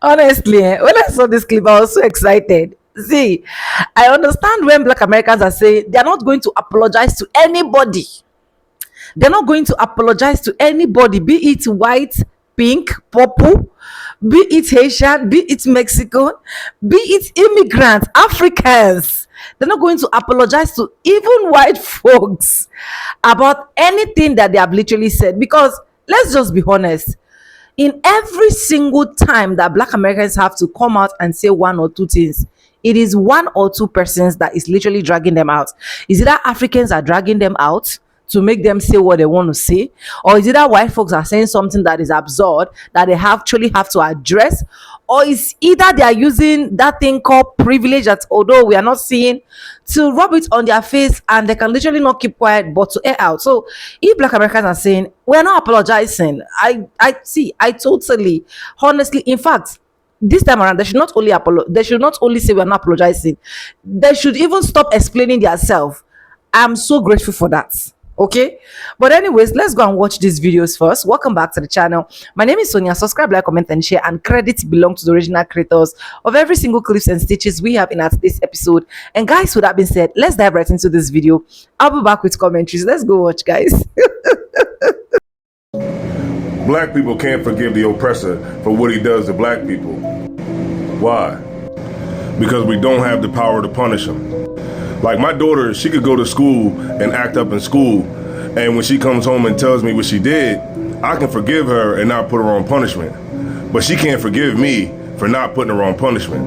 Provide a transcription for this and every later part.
Honestly, when I saw this clip, I was so excited. See, I understand when Black Americans are saying they're not going to apologize to anybody. They're not going to apologize to anybody, be it white, pink, purple, be it Haitian, be it Mexican, be it immigrants, Africans. They're not going to apologize to even white folks about anything that they have literally said. Because let's just be honest, in every single time that Black Americans have to come out and say one or two things, it is one or two persons that is literally dragging them out. Is it that Africans are dragging them out to make them say what they want to say, or is it that white folks are saying something that is absurd that they actually have to address, or is either they are using that thing called privilege that although we are not seeing, to rub it on their face and they can literally not keep quiet but to air out. So if Black Americans are saying we're not apologizing, I see, I totally, honestly, in fact, this time around, they should not only say we're not apologizing, they should even stop explaining themselves. I'm so grateful for that. Okay, but anyways, let's go and watch these videos first. Welcome back to the channel. My name is Sonia. Subscribe, like, comment, and share. And credit belong to the original creators of every single clips and stitches we have in at this episode. And guys, with that being said, let's dive right into this video. I'll be back with commentaries. Let's go watch, guys. Black people can't forgive the oppressor for what he does to black people. Why? Because we don't have the power to punish him. Like my daughter, she could go to school and act up in school, and when she comes home and tells me what she did, I can forgive her and not put her on punishment. But she can't forgive me for not putting her on punishment.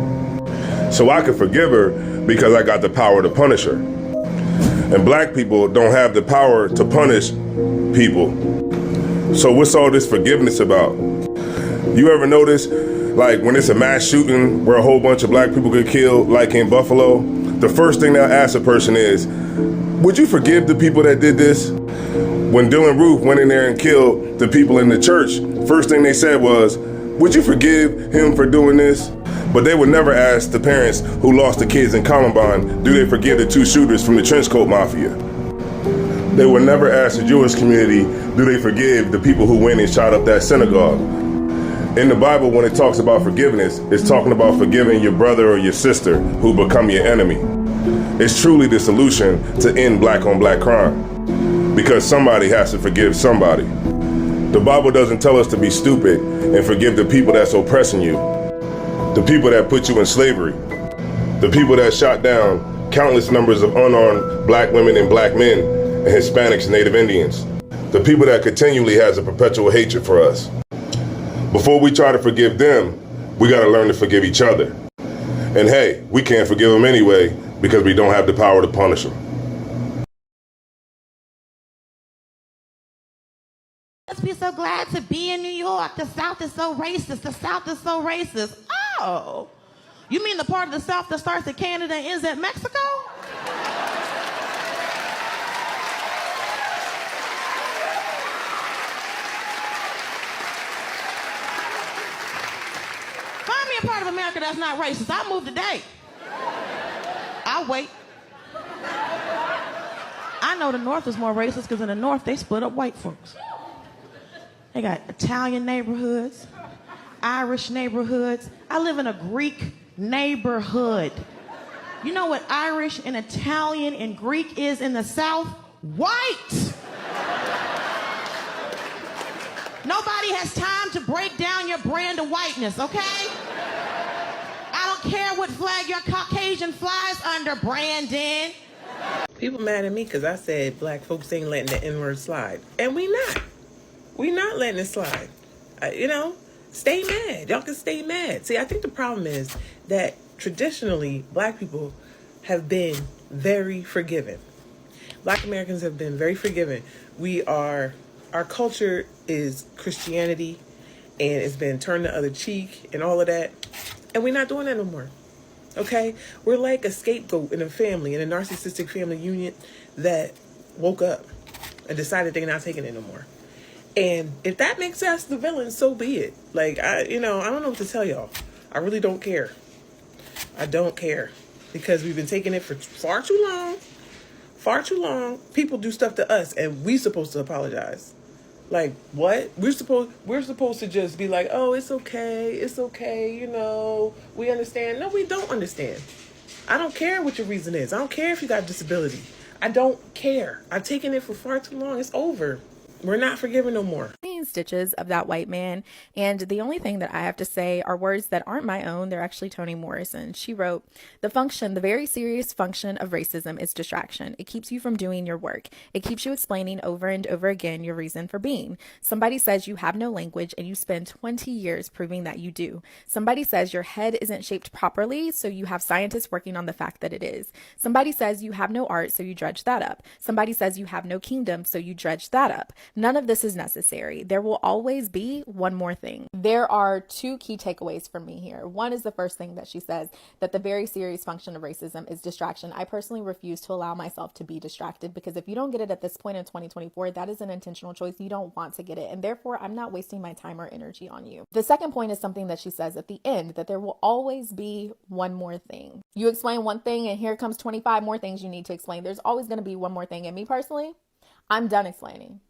So I can forgive her because I got the power to punish her. And black people don't have the power to punish people. So what's all this forgiveness about? You ever notice, like when it's a mass shooting where a whole bunch of black people get killed, like in Buffalo, the first thing they'll ask a person is, would you forgive the people that did this? When Dylan Roof went in there and killed the people in the church, first thing they said was, would you forgive him for doing this? But they would never ask the parents who lost the kids in Columbine, do they forgive the two shooters from the trenchcoat mafia? They would never ask the Jewish community, do they forgive the people who went and shot up that synagogue? In the Bible, when it talks about forgiveness, it's talking about forgiving your brother or your sister who become your enemy. It's truly the solution to end black on black crime, because somebody has to forgive somebody. The Bible doesn't tell us to be stupid and forgive the people that's oppressing you, the people that put you in slavery, the people that shot down countless numbers of unarmed black women and black men and Hispanics and Native Indians, the people that continually has a perpetual hatred for us. Before we try to forgive them, we got to learn to forgive each other. And hey, we can't forgive them anyway because we don't have the power to punish them. Let's be so glad to be in New York. The South is so racist. The South is so racist. Oh, you mean the part of the South that starts at Canada and ends at Mexico? Find me a part of America that's not racist. I'll move today. I'll wait. I know the North is more racist because in the North they split up white folks. They got Italian neighborhoods, Irish neighborhoods. I live in a Greek neighborhood. You know what Irish and Italian and Greek is in the South? White. Nobody has time to break down your brand of whiteness, okay? I don't care what flag your Caucasian flies under, Brandon. People mad at me because I said black folks ain't letting the N-word slide. And we not. We not letting it slide. Stay mad. Y'all can stay mad. See, I think the problem is that traditionally, black people have been very forgiving. Black Americans have been very forgiving. Our culture is Christianity, and it's been turn the other cheek and all of that. And we're not doing that no more. Okay? We're like a scapegoat in a family, in a narcissistic family union that woke up and decided they're not taking it no more. And if that makes us the villain, so be it. Like, I don't know what to tell y'all. I really don't care. I don't care. because we've been taking it for far too long. Far too long. People do stuff to us and we supposed to apologize. Like, what? We're supposed to just be like, oh, it's okay, you know, we understand. No, we don't understand. I don't care what your reason is. I don't care if you got a disability. I don't care. I've taken it for far too long. It's over. We're not forgiving no more. Stitches of that white man, and the only thing that I have to say are words that aren't my own. They're actually Toni Morrison. She wrote, the very serious function of racism is distraction. It keeps you from doing your work. It keeps you explaining over and over again your reason for being. Somebody says you have no language and you spend 20 years proving that you do. Somebody says your head isn't shaped properly, so you have scientists working on the fact that it is. Somebody says you have no art, so you dredge that up. Somebody says you have no kingdom, so you dredge that up. None of this is necessary. There will always be one more thing. There are two key takeaways from me here. One is the first thing that she says, that the very serious function of racism is distraction. I personally refuse to allow myself to be distracted, because if you don't get it at this point in 2024, that is an intentional choice. You don't want to get it, and therefore I'm not wasting my time or energy on you. The second point is something that she says at the end, that there will always be one more thing. You explain one thing and here comes 25 more things you need to explain. There's always going to be one more thing, and me personally, I'm done explaining.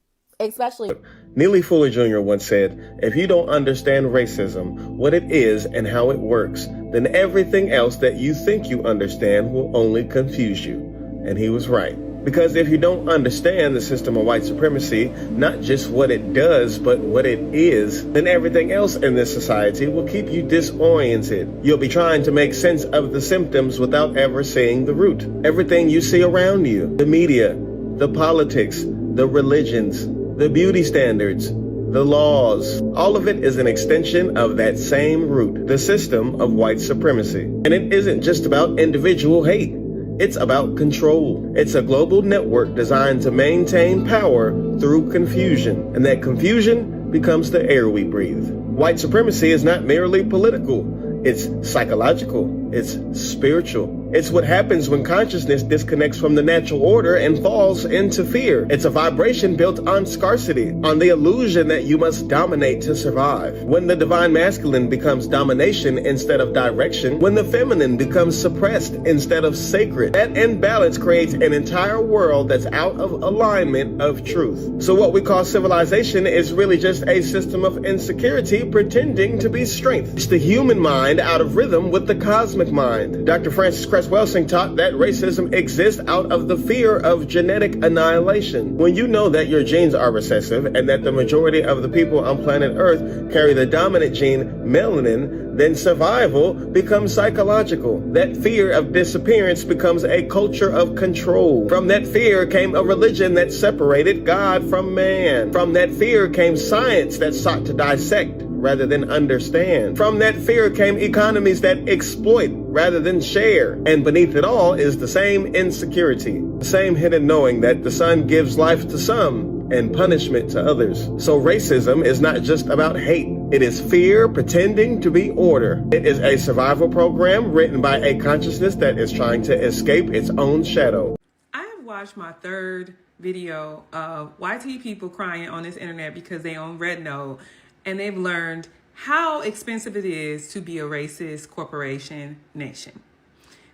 Especially Neely Fuller Jr. once said, if you don't understand racism, what it is and how it works, then everything else that you think you understand will only confuse you. And he was right. Because if you don't understand the system of white supremacy, not just what it does, but what it is, then everything else in this society will keep you disoriented. You'll be trying to make sense of the symptoms without ever seeing the root. Everything you see around you, the media, the politics, the religions, the beauty standards, the laws, all of it is an extension of that same root, the system of white supremacy. And it isn't just about individual hate. It's about control. It's a global network designed to maintain power through confusion. And that confusion becomes the air we breathe. White supremacy is not merely political. It's psychological. It's spiritual. It's what happens when consciousness disconnects from the natural order and falls into fear. It's a vibration built on scarcity, on the illusion that you must dominate to survive. When the divine masculine becomes domination instead of direction, when the feminine becomes suppressed instead of sacred, that imbalance creates an entire world that's out of alignment of truth. So what we call civilization is really just a system of insecurity pretending to be strength. It's the human mind out of rhythm with the cosmic mind. Dr. Francis Welsing taught that racism exists out of the fear of genetic annihilation. When you know that your genes are recessive and that the majority of the people on planet Earth carry the dominant gene, melanin, then survival becomes psychological. That fear of disappearance becomes a culture of control. From that fear came a religion that separated God from man. From that fear came science that sought to dissect rather than understand. From that fear came economies that exploit rather than share. And beneath it all is the same insecurity, the same hidden knowing that the sun gives life to some and punishment to others. So racism is not just about hate. It is fear pretending to be order. It is a survival program written by a consciousness that is trying to escape its own shadow. I have watched my third video of YT people crying on this internet because they own Red Node, and they've learned how expensive it is to be a racist corporation nation.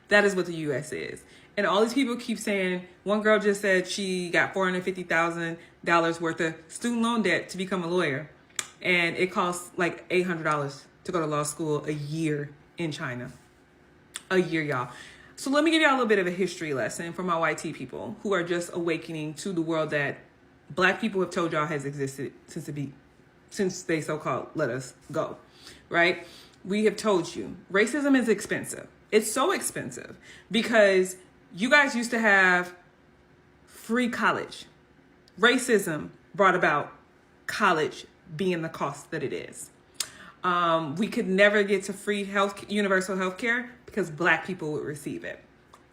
That is what the U.S. is. And all these people keep saying, one girl just said she got $450,000 worth of student loan debt to become a lawyer. And it costs like $800 to go to law school a year in China. A year, y'all. So let me give y'all a little bit of a history lesson for my YT people who are just awakening to the world that Black people have told y'all has existed since they so-called let us go, right? We have told you racism is expensive. It's so expensive because you guys used to have free college. Racism brought about college being the cost that it is. We could never get to free universal health care because Black people would receive it.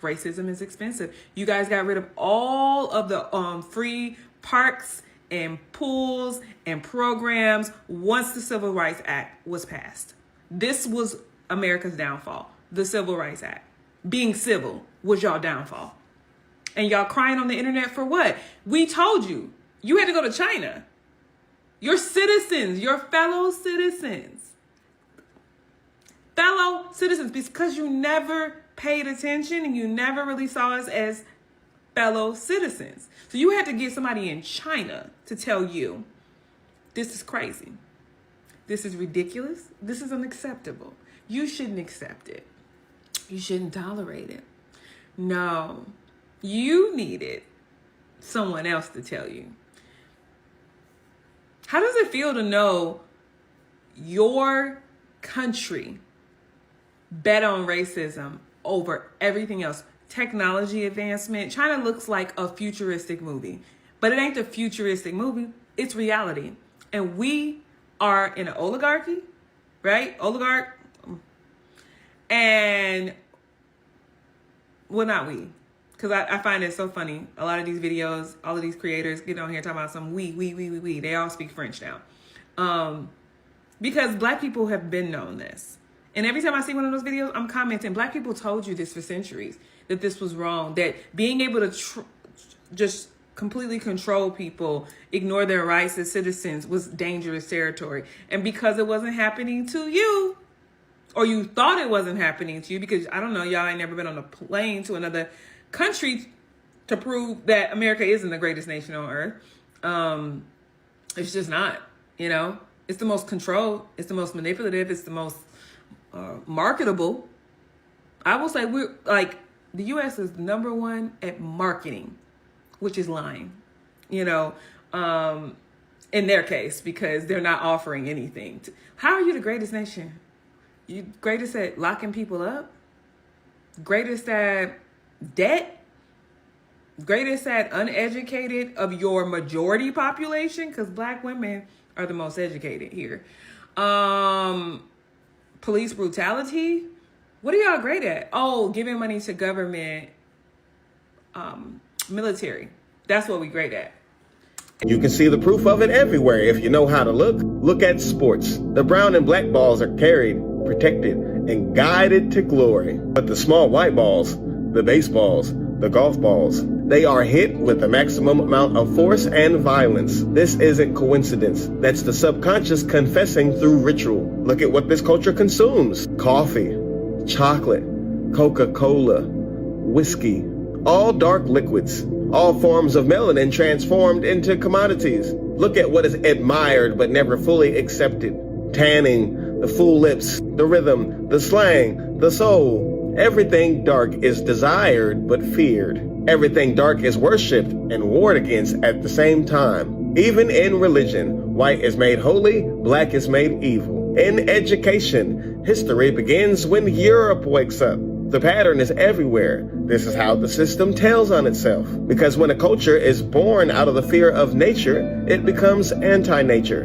Racism is expensive. You guys got rid of all of the free parks and pools and programs once the Civil Rights Act was passed. This was America's downfall. The Civil Rights Act. Being civil was y'all downfall. And y'all crying on the internet for what? We told you. You had to go to China. Your citizens, your fellow citizens, because you never paid attention and you never really saw us as fellow citizens. So you had to get somebody in China to tell you, this is crazy. This is ridiculous. This is unacceptable. You shouldn't accept it. You shouldn't tolerate it. No, you needed someone else to tell you. How does it feel to know your country bet on racism over everything else? Technology advancement. China looks like a futuristic movie, but it ain't a futuristic movie. It's reality. And we are in an oligarchy, right? Oligarch. And, well, not we. Because I find it so funny. A lot of these videos, all of these creators get on here talking about some we. They all speak French now. Because black people have been known this. And every time I see one of those videos, I'm commenting, black people told you this for centuries, that this was wrong, that being able to just completely control people, ignore their rights as citizens was dangerous territory. And because it wasn't happening to you, or you thought it wasn't happening to you, because I don't know, y'all ain't never been on a plane to another country to prove that America isn't the greatest nation on earth. It's just not, you know. It's the most controlled. It's the most manipulative. It's the most marketable. I will say we're like, the U.S. is number one at marketing, which is lying, you know, in their case, because they're not offering anything. How are you the greatest nation? You greatest at locking people up? Greatest at debt? Greatest at uneducated of your majority population? Because black women are the most educated here. Police brutality? What are y'all great at? Oh, giving money to government, military. That's what we great at. You can see the proof of it everywhere if you know how to look. Look at sports. The brown and black balls are carried, protected, and guided to glory. But the small white balls, the baseballs, the golf balls, they are hit with the maximum amount of force and violence. This isn't coincidence. That's the subconscious confessing through ritual. Look at what this culture consumes. Coffee, chocolate, Coca-Cola, whiskey, all dark liquids, all forms of melanin transformed into commodities. Look at what is admired but never fully accepted. Tanning, the full lips, the rhythm, the slang, the soul. Everything dark is desired but feared. Everything dark is worshipped and warred against at the same time. Even in religion, white is made holy, black is made evil. In education, history begins when Europe wakes up. The pattern is everywhere. This is how the system tells on itself. Because when a culture is born out of the fear of nature, it becomes anti-nature.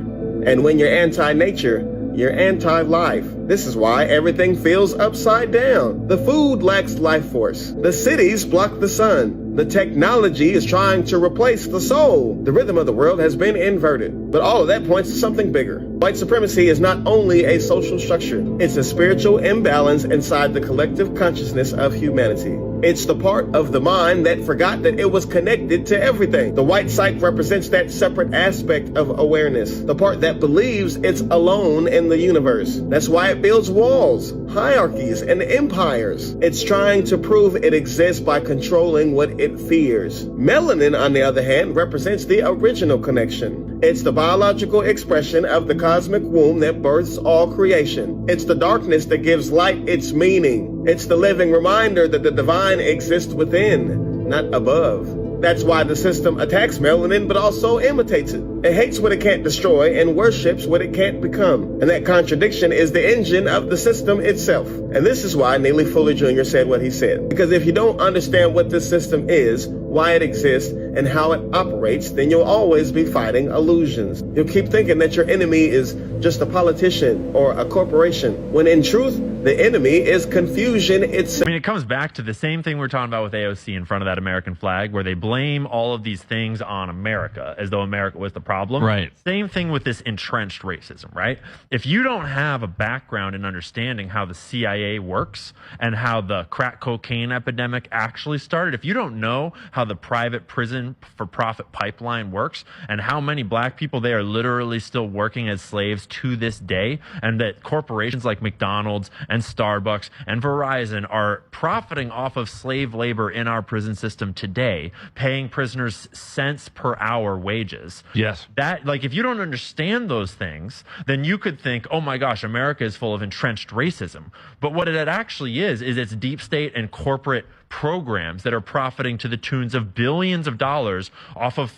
And when you're anti-nature, you're anti-life. This is why everything feels upside down. The food lacks life force. The cities block the sun. The technology is trying to replace the soul. The rhythm of the world has been inverted. But all of that points to something bigger. White supremacy is not only a social structure, it's a spiritual imbalance inside the collective consciousness of humanity. It's the part of the mind that forgot that it was connected to everything. The white psyche represents that separate aspect of awareness, the part that believes it's alone in the universe. That's why it builds walls, hierarchies, and empires. It's trying to prove it exists by controlling what it fears. Melanin, on the other hand, represents the original connection. It's the biological expression of the cosmic womb that births all creation. It's the darkness that gives light its meaning. It's the living reminder that the divine exists within, not above. That's why the system attacks melanin but also imitates it. It hates what it can't destroy and worships what it can't become. And that contradiction is the engine of the system itself. And this is why Neely Fuller Jr. said what he said. Because if you don't understand what this system is, why it exists, and how it operates, then you'll always be fighting illusions. You'll keep thinking that your enemy is just a politician or a corporation, when in truth, the enemy is confusion itself. I mean, it comes back to the same thing we're talking about with AOC in front of that American flag, where they blame all of these things on America as though America was the problem. problem. Right. Same thing with this entrenched racism, right? If you don't have a background in understanding how the CIA works and how the crack cocaine epidemic actually started, if you don't know how the private prison for profit pipeline works and how many black people they are literally still working as slaves to this day, and that corporations like McDonald's and Starbucks and Verizon are profiting off of slave labor in our prison system today, paying prisoners cents per hour wages. Yes. That, like, if you don't understand those things, then you could think, oh my gosh, America is full of entrenched racism. But what it actually is it's deep state and corporate programs that are profiting to the tunes of billions of dollars off of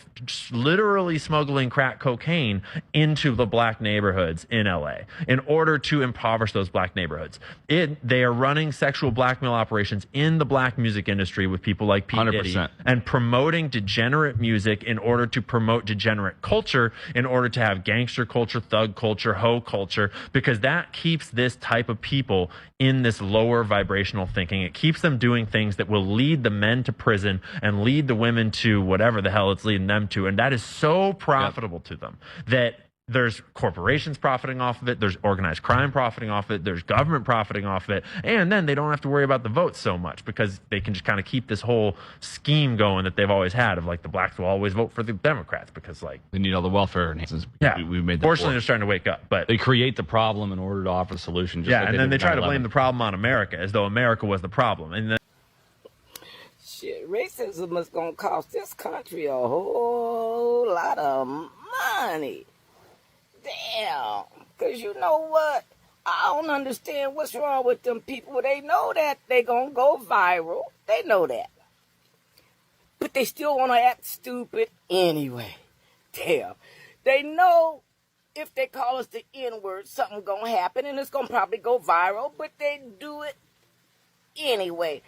literally smuggling crack cocaine into the black neighborhoods in LA in order to impoverish those black neighborhoods. They are running sexual blackmail operations in the black music industry with people like P. Diddy 100%. and promoting degenerate music in order to promote degenerate culture, in order to have gangster culture, thug culture, hoe culture, because that keeps this type of people in this lower vibrational thinking. It keeps them doing things that will lead the men to prison and lead the women to whatever the hell it's leading them to. And that is so profitable to them that there's corporations profiting off of it, there's organized crime profiting off of it, there's government profiting off of it, and then they don't have to worry about the votes so much because they can just kind of keep this whole scheme going that they've always had of like the blacks will always vote for the Democrats because like They need all the welfare enhancements. yeah, we made that fortunately work. they're starting to wake up, but They create the problem in order to offer the solution. Just yeah, like and then did they with try to 9/11. blame the problem on America as though America was the problem, and then Shit, racism is gonna cost this country a whole lot of money. Damn. Cause you know what? I don't understand what's wrong with them people. They know that they gonna go viral. They know that. But they still wanna act stupid anyway. Damn. They know if they call us the N-word, something gonna happen and it's gonna probably go viral, but they do it anyway.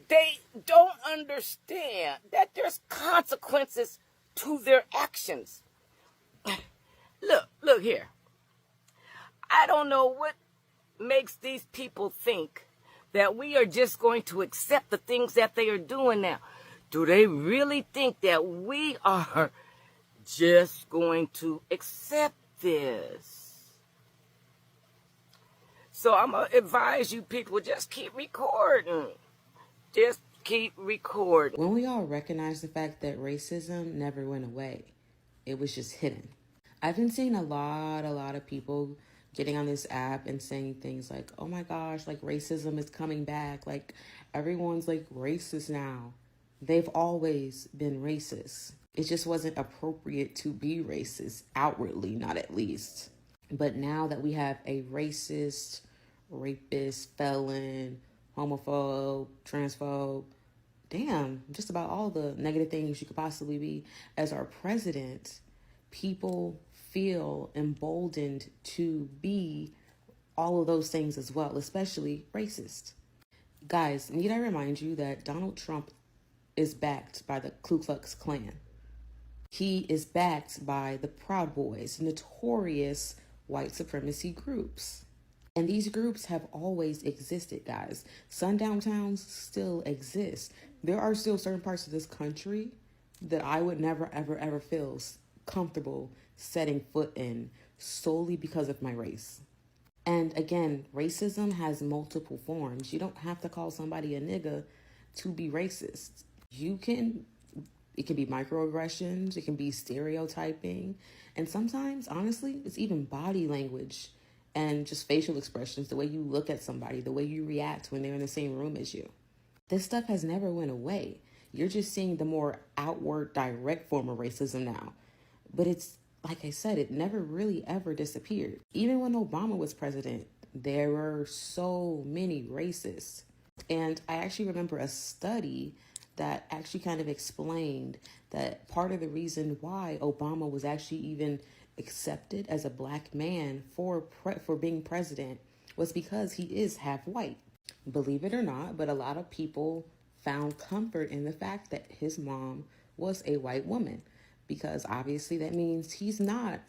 They don't understand that there's consequences to their actions. Look here. I don't know what makes these people think that we are just going to accept the things that they are doing now. Do they really think that we are just going to accept this? So I'm going to advise you people, just keep recording. Just keep recording. When we all recognize the fact that racism never went away, it was just hidden. I've been seeing a lot of people getting on this app and saying things like, oh my gosh, like racism is coming back. Like everyone's like racist now. They've always been racist. It just wasn't appropriate to be racist outwardly, not at least. But now that we have a racist, rapist, felon, homophobe, transphobe, damn, just about all the negative things you could possibly be as our president, people feel emboldened to be all of those things as well, especially racist. Guys, need I remind you that Donald Trump is backed by the Ku Klux Klan. He is backed by the Proud Boys, notorious white supremacy groups. And these groups have always existed, guys. Sundown towns still exist. There are still certain parts of this country that I would never, ever feel comfortable setting foot in solely because of my race. And again, racism has multiple forms. You don't have to call somebody a nigga to be racist. It can be microaggressions, it can be stereotyping, and sometimes, honestly, it's even body language and just facial expressions, the way you look at somebody, the way you react when they're in the same room as you. This stuff has never went away. You're just seeing the more outward, direct form of racism now. But it's, like I said, it never really ever disappeared. Even when Obama was president, there were so many racists. And I actually remember a study that actually kind of explained that part of the reason why Obama was actually even accepted as a black man for being president was because he is half white. Believe it or not, but a lot of people found comfort in the fact that his mom was a white woman, because obviously that means he's not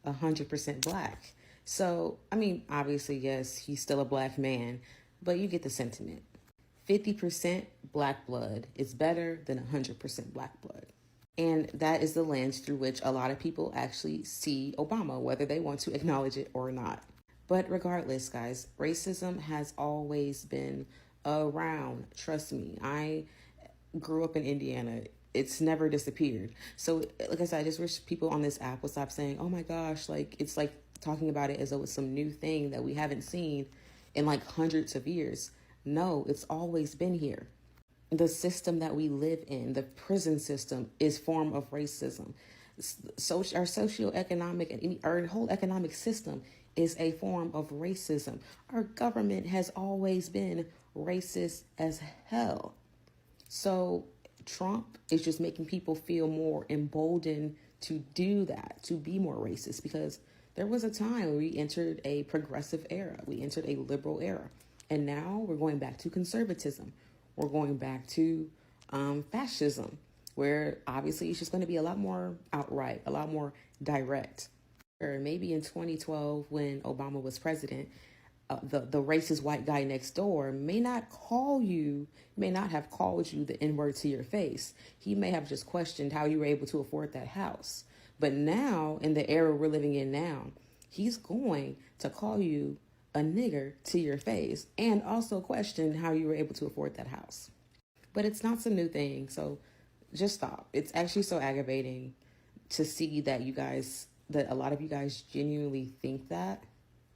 100% black. So, I mean, obviously, yes, he's still a black man, but you get the sentiment. 50% black blood is better than 100% black blood. And that is the lens through which a lot of people actually see Obama, whether they want to acknowledge it or not. But regardless, guys, racism has always been around. Trust me, I grew up in Indiana. It's never disappeared. So, like I said, I just wish people on this app would stop saying, oh my gosh, like it's like talking about it as though it's some new thing that we haven't seen in like hundreds of years. No, it's always been here. The system that we live in, the prison system, is form of racism. So our socioeconomic and our whole economic system is a form of racism. Our government has always been racist as hell. So Trump is just making people feel more emboldened to do that, to be more racist, because there was a time where we entered a progressive era. We entered a liberal era. And now we're going back to conservatism. We're going back to fascism, where obviously it's just going to be a lot more outright, a lot more direct. Or maybe in 2012, when Obama was president, the racist white guy next door may not have called you the N-word to your face. He may have just questioned how you were able to afford that house. But now, in the era we're living in now, he's going to call you a nigger to your face and also question how you were able to afford that house. But it's not some new thing, so just stop. It's actually so aggravating to see that a lot of you guys genuinely think that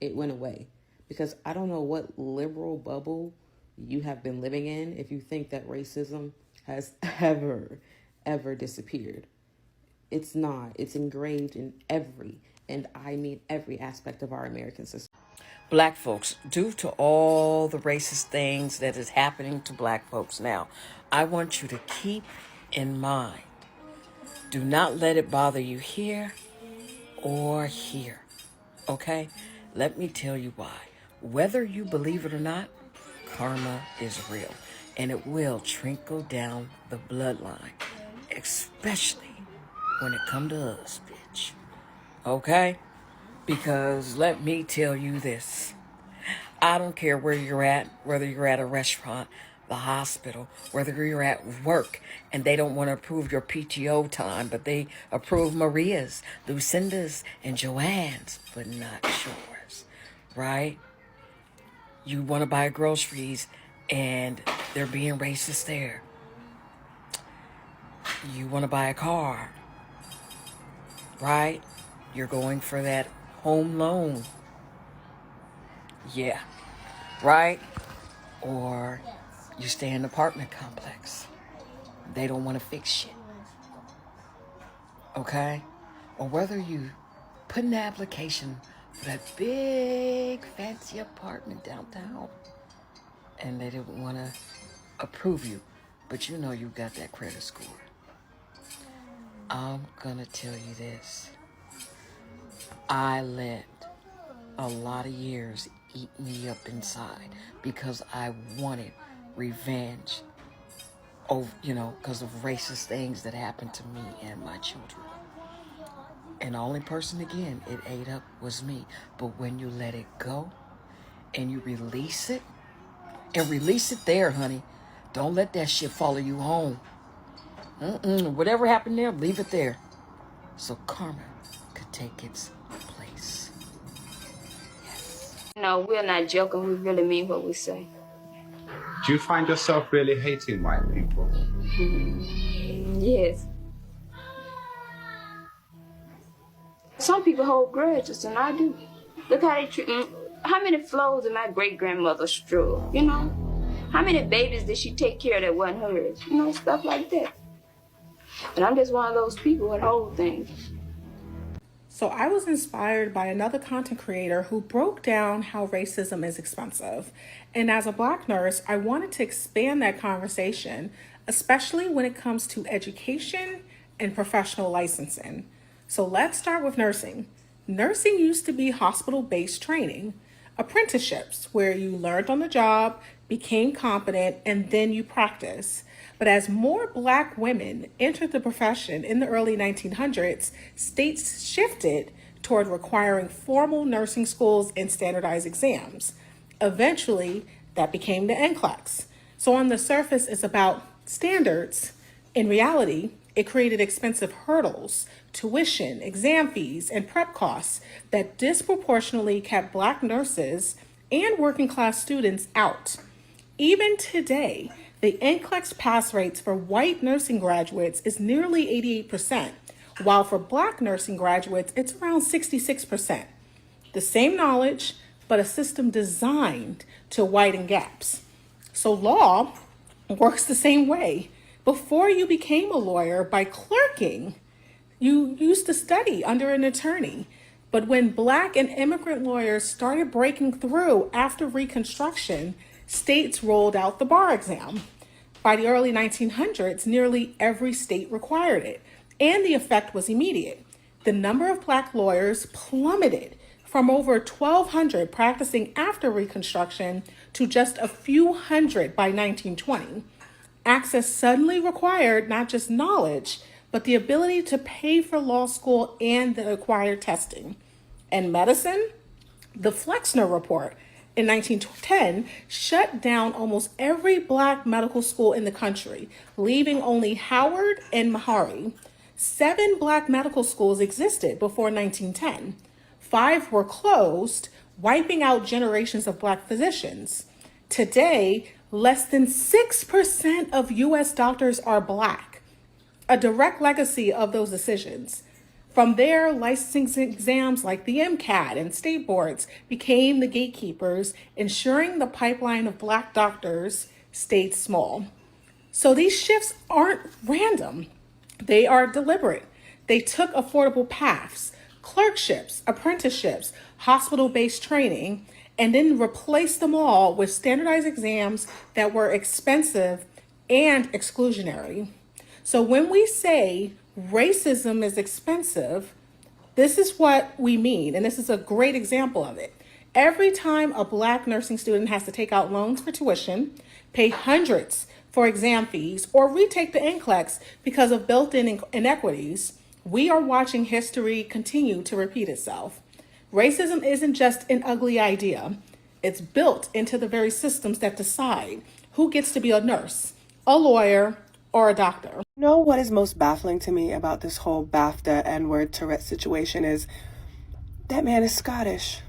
it went away. Because I don't know what liberal bubble you have been living in if you think that racism has ever disappeared. It's not. It's engraved in every aspect of our American system. Black folks, due to all the racist things that is happening to black folks now, I want you to keep in mind, do not let it bother you here or here, okay? Let me tell you why. Whether you believe it or not, karma is real, and it will trickle down the bloodline, especially when it come to us, bitch, okay? Because let me tell you this. I don't care where you're at, whether you're at a restaurant, the hospital, whether you're at work, and they don't want to approve your PTO time, but they approve Maria's, Lucinda's, and Joanne's, but not yours, right? You want to buy groceries, and they're being racist there. You want to buy a car, right? You're going for that home loan. Yeah, right? Or you stay in an apartment complex. They don't want to fix shit. Okay? Or whether you put in an application for that big fancy apartment downtown and they didn't want to approve you, but you know you got that credit score. I'm gonna tell you this. I let a lot of years eat me up inside because I wanted revenge over, because of racist things that happened to me and my children. And the only person, again, it ate up was me. But when you let it go and you release it, and release it there, honey, don't let that shit follow you home. Whatever happened there, leave it there. So karma could take its place. No, we're not joking. We really mean what we say. Do you find yourself really hating white people? Yes. Some people hold grudges, and I do. Look how they treat me. How many flows did my great-grandmother stroll, How many babies did she take care of that wasn't hers? Stuff like that. But I'm just one of those people that hold things. So I was inspired by another content creator who broke down how racism is expensive. And as a Black nurse, I wanted to expand that conversation, especially when it comes to education and professional licensing. So let's start with nursing. Nursing used to be hospital-based training, apprenticeships where you learned on the job, became competent, and then you practice. But as more Black women entered the profession in the early 1900s, states shifted toward requiring formal nursing schools and standardized exams. Eventually, that became the NCLEX. So on the surface, it's about standards. In reality, It created expensive hurdles, tuition, exam fees, and prep costs that disproportionately kept Black nurses and working class students out. Even today, the NCLEX pass rates for white nursing graduates is nearly 88%, while for Black nursing graduates, it's around 66%. The same knowledge, but a system designed to widen gaps. So, law works the same way. Before you became a lawyer by clerking, you used to study under an attorney. But when Black and immigrant lawyers started breaking through after Reconstruction, states rolled out the bar exam. By the early 1900s, nearly every state required it, and the effect was immediate. The number of Black lawyers plummeted from over 1,200 practicing after Reconstruction to just a few hundred by 1920. Access suddenly required not just knowledge, but the ability to pay for law school and the required testing. And medicine? The Flexner Report in 1910 shut down almost every Black medical school in the country, leaving only Howard and Meharry. 7 Black medical schools existed before 1910. 5 were closed, wiping out generations of Black physicians. Today, less than 6% of US doctors are Black, a direct legacy of those decisions. From there, licensing exams like the MCAT and state boards became the gatekeepers, ensuring the pipeline of Black doctors stayed small. So these shifts aren't random, they are deliberate. They took affordable paths, clerkships, apprenticeships, hospital based training, and then replaced them all with standardized exams that were expensive and exclusionary. So when we say racism is expensive, this is what we mean, and this is a great example of it. Every time a Black nursing student has to take out loans for tuition, pay hundreds for exam fees, or retake the NCLEX because of built-in inequities, we are watching history continue to repeat itself. Racism isn't just an ugly idea. It's built into the very systems that decide who gets to be a nurse, a lawyer, or a doctor. You know what is most baffling to me about this whole BAFTA N-word Tourette situation is that man is Scottish.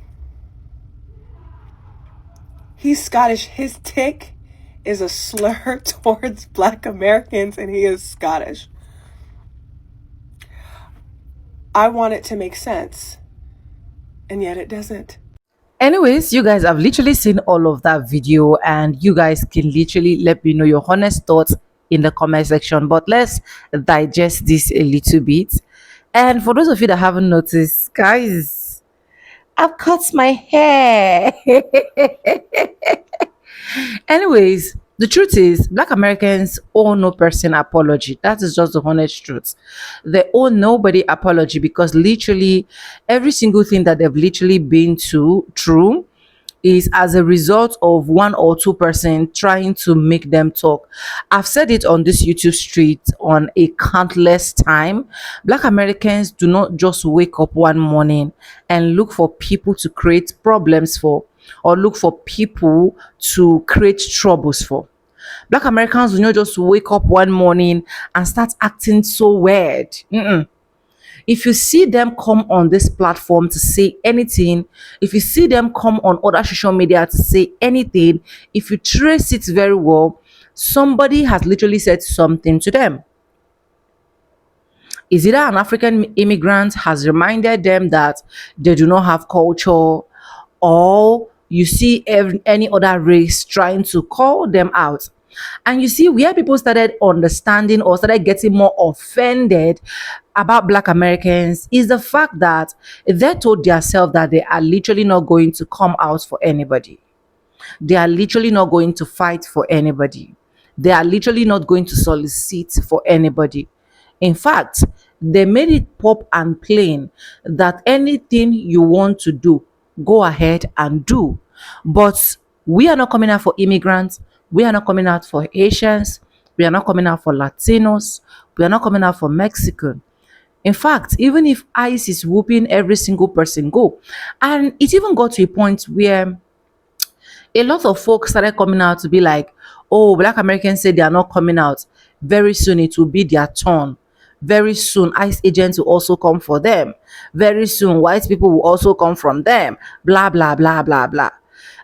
He's Scottish. His tick is a slur towards Black Americans, and he is Scottish. I want it to make sense, and yet it doesn't. Anyways, you guys have literally seen all of that video, and you guys can literally let me know your honest thoughts in the comment section. But let's digest this a little bit. And for those of you that haven't noticed, guys, I've cut my hair. Anyways, the truth is, Black Americans owe no person apology. That is just the honest truth. They owe nobody apology because literally every single thing that they've literally been through is as a result of 1 or 2% trying to make them talk. I've said it on this YouTube street on a countless time. Black Americans do not just wake up one morning and look for people to create problems for, or look for people to create troubles for. Black Americans do not just wake up one morning and start acting so weird. If you see them come on this platform to say anything, if you see them come on other social media to say anything, if you trace it very well, somebody has literally said something to them. Is either an African immigrant has reminded them that they do not have culture, or you see any other race trying to call them out. And you see where people started understanding or started getting more offended about Black Americans is the fact that they told themselves that they are literally not going to come out for anybody. They are literally not going to fight for anybody. They are literally not going to solicit for anybody. In fact, they made it pop and plain that anything you want to do, go ahead and do. But we are not coming out for immigrants. We are not coming out for Asians. We are not coming out for Latinos. We are not coming out for Mexican. In fact, even if ICE is whooping every single person, go. And it even got to a point where a lot of folks started coming out to be like, oh, Black Americans say they are not coming out. Very soon it will be their turn. Very soon, ICE agents will also come for them. Very soon, white people will also come from them. Blah, blah, blah, blah, blah.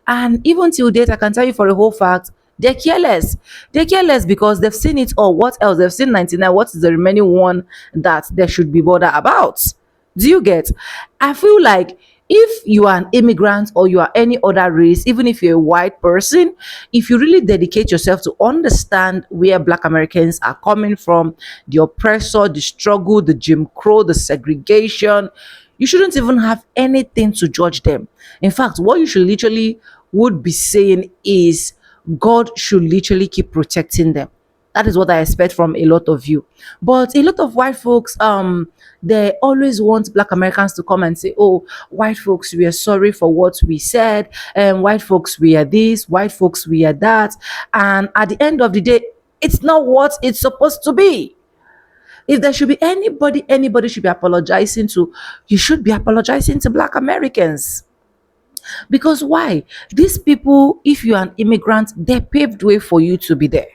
And even till date, I can tell you for a whole fact, they're careless. They're careless because they've seen it all. What else? They've seen 99. What is the remaining one that they should be bothered about? Do you get? I feel like if you are an immigrant or you are any other race, even if you're a white person, if you really dedicate yourself to understand where Black Americans are coming from, the oppressor, the struggle, the Jim Crow, the segregation, you shouldn't even have anything to judge them. In fact, what you should literally would be saying is God should literally keep protecting them. That is what I expect from a lot of you. But a lot of white folks, they always want Black Americans to come and say, oh, white folks, we are sorry for what we said, and white folks, we are this, white folks, we are that. And at the end of the day, it's not what it's supposed to be. If there should be anybody should be apologizing to, you should be apologizing to Black Americans. Because why? These people, if you're an immigrant, they paved way for you to be there.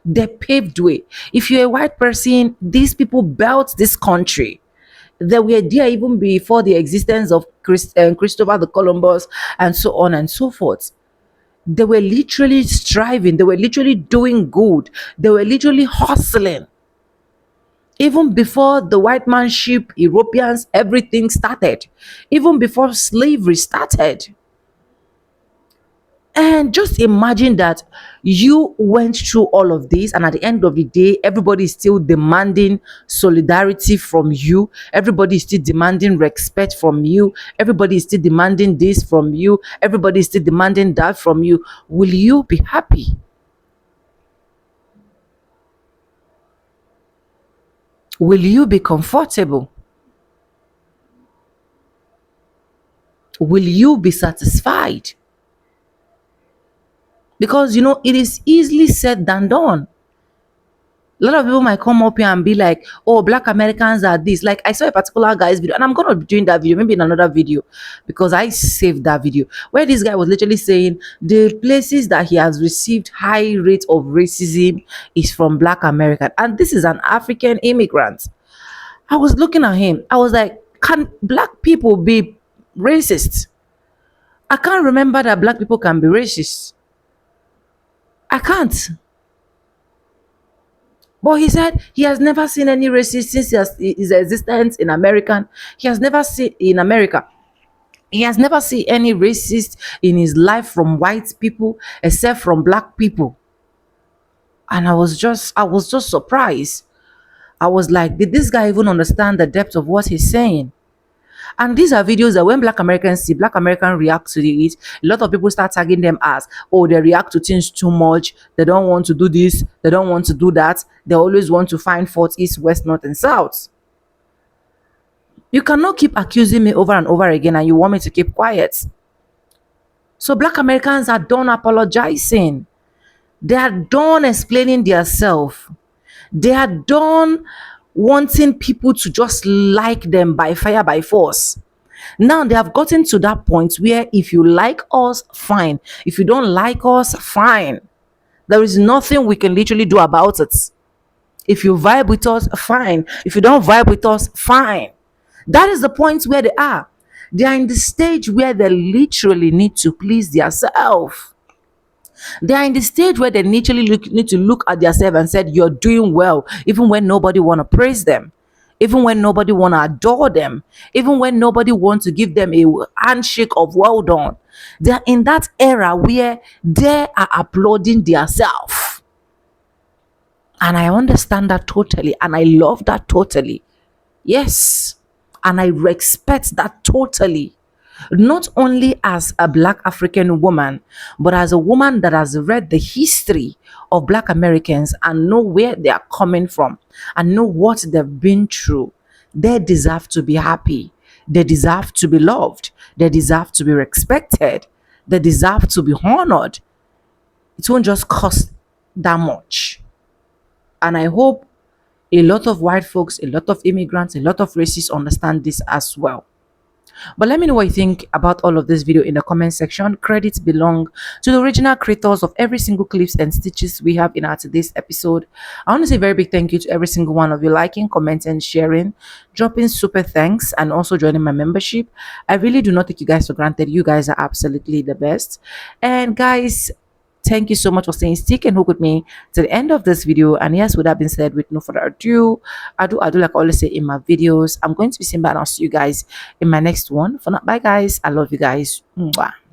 They paved way. If you're a white person, these people built this country. They were there even before the existence of Christopher the Columbus and so on and so forth. They were literally striving. They were literally doing good. They were literally hustling. Even before the white man ship, Europeans, everything started. Even before slavery started. And just imagine that you went through all of this, and at the end of the day, everybody is still demanding solidarity from you. Everybody is still demanding respect from you. Everybody is still demanding this from you. Everybody is still demanding that from you. Will you be happy? Will you be comfortable? Will you be satisfied? Because, it is easily said than done. A lot of people might come up here and be like, oh, Black Americans are this. Like, I saw a particular guy's video, and I'm going to be doing that video, maybe in another video, because I saved that video, where this guy was literally saying the places that he has received high rate of racism is from Black American. And this is an African immigrant. I was looking at him. I was like, can Black people be racist? I can't remember that Black people can be racist. I can't. But he said he has never seen any racist since his existence in America. He has never seen in America. He has never seen any racist in his life from white people except from Black people. And I was just surprised. I was like, did this guy even understand the depth of what he's saying? And these are videos that when Black Americans see, Black Americans react to it. A lot of people start tagging them as, oh, they react to things too much. They don't want to do this. They don't want to do that. They always want to find fault east, west, north, and south. You cannot keep accusing me over and over again and you want me to keep quiet. So Black Americans are done apologizing. They are done explaining themselves. They are done wanting people to just like them by fire, by force. Now they have gotten to that point where if you like us, fine. If you don't like us, fine. There is nothing we can literally do about it. If you vibe with us, fine. If you don't vibe with us, fine. That is the point where they are. They are in the stage where they literally need to please themselves. They are in the stage where they literally need to look at themselves and said, you're doing well, even when nobody want to praise them, even when nobody want to adore them, even when nobody wants to give them a handshake of well done. They are in that era where they are applauding themselves. And I understand that totally, and I love that totally. Yes, and I respect that totally. Not only as a Black African woman, but as a woman that has read the history of Black Americans and know where they are coming from and know what they've been through. They deserve to be happy. They deserve to be loved. They deserve to be respected. They deserve to be honored. It won't just cost that much. And I hope a lot of white folks, a lot of immigrants, a lot of racists understand this as well. But let me know what you think about all of this video in the comment section. Credits belong to the original creators of every single clips and stitches we have in our today's episode. I want to say a very big thank you to every single one of you liking, commenting, sharing, dropping super thanks, and also joining my membership. I really do not take you guys for granted. You guys are absolutely the best. And guys, thank you so much for staying stick and hook with me to the end of this video. And yes, with that being said, with no further ado, I do like I always say in my videos, I'm going to be saying bye and I'll see you guys in my next one. For now, bye guys. I love you guys. Mwah.